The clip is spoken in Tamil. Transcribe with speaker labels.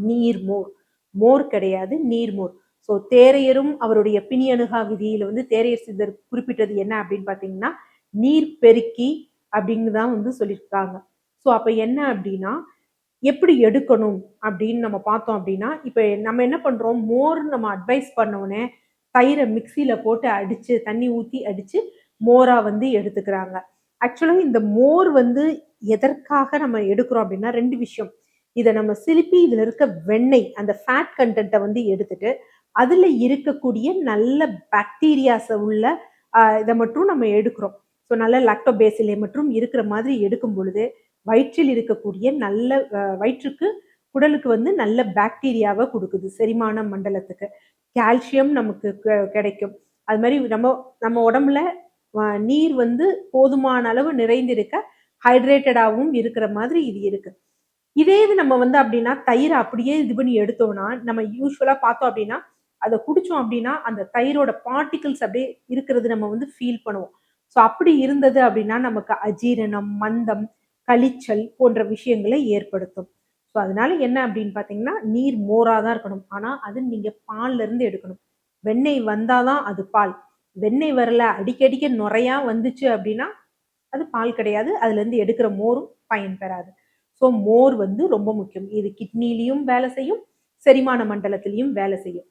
Speaker 1: நீர்மோர். மோர் கிடையாது, நீர்மோர். ஸோ தேரையரும் அவருடைய பிணியணுகா விதியில வந்து தேரையர் சித்தர் குறிப்பிட்டது என்ன அப்படின்னு பார்த்தீங்கன்னா, நீர் பெருக்கி அப்படின்னு தான் வந்து சொல்லியிருக்காங்க. ஸோ அப்ப என்ன அப்படின்னா, எப்படி எடுக்கணும் அப்படின்னு நம்ம பார்த்தோம் அப்படின்னா, இப்ப நம்ம என்ன பண்றோம், மோர் நம்ம அட்வைஸ் பண்ணோனே, தயிர மிக்ஸியில போட்டு அடிச்சு, தண்ணி ஊத்தி அடிச்சு, மோரா வந்து எடுத்துக்கிறாங்க. ஆக்சுவலா இந்த மோர் வந்து எதற்காக நம்ம எடுக்கிறோம் அப்படின்னா, 2 விஷயம். இத நம்ம சிலுப்பி இதுல இருக்க வெண்ணெய், அந்த ஃபேட் கன்டென்ட்ட வந்து எடுத்துட்டு, அதுல இருக்கக்கூடிய நல்ல பாக்டீரியாஸ உள்ள இத மட்டும் நம்ம எடுக்கிறோம். ஸோ நல்ல லாக்டோபேசிலே மற்றும் இருக்கிற மாதிரி எடுக்கும் பொழுது, வயிற்றில் இருக்கக்கூடிய நல்ல வயிற்றுக்கு, குடலுக்கு வந்து நல்ல பாக்டீரியாவ குடுக்குது. செரிமான மண்டலத்துக்கு. கால்சியம் நமக்கு கிடைக்கும். அது மாரி நம்ம நம்ம உடம்புல நீர் வந்து போதுமான அளவு நிறைந்திருக்க, ஹைட்ரேட்டடாவும் இருக்கிற மாதிரி இது இருக்கு. இதே இது நம்ம வந்து அப்டின்னா, தயிர அப்படியே இது பண்ணி எடுத்தோம்னா, நம்ம யூசுவலா பார்த்தோம் அப்டின்னா, அத குடிச்சோம் அப்டின்னா, அந்த தயிரோட பார்ட்டிகிள்ஸ் அப்படியே இருக்கிறது நம்ம வந்து ஃபீல் பண்ணுவோம். ஸோ அப்படி இருந்தது அப்டின்னா, நமக்கு அஜீரணம், மந்தம், கழிச்சல் போன்ற விஷயங்களை ஏற்படுத்தும். ஸோ அதனால என்ன அப்டின்னு பார்த்தீங்கன்னா, நீர் மோரா தான் இருக்கணும். ஆனா, அது நீங்க பால்ல இருந்து எடுக்கணும். வெண்ணெய் வந்தா தான் அது பால். வெண்ணெய் வரல, அடிக்கடிக்க நுரையா வந்துச்சு அப்டின்னா, அது பால் கிடையாது. அதுலேருந்து எடுக்கிற மோரும் பயன் பெறாது. ஸோ மோர் வந்து ரொம்ப முக்கியம். இது கிட்னிலயும் வேலை செய்யும், செரிமான மண்டலத்திலயும் வேலை செய்யும்.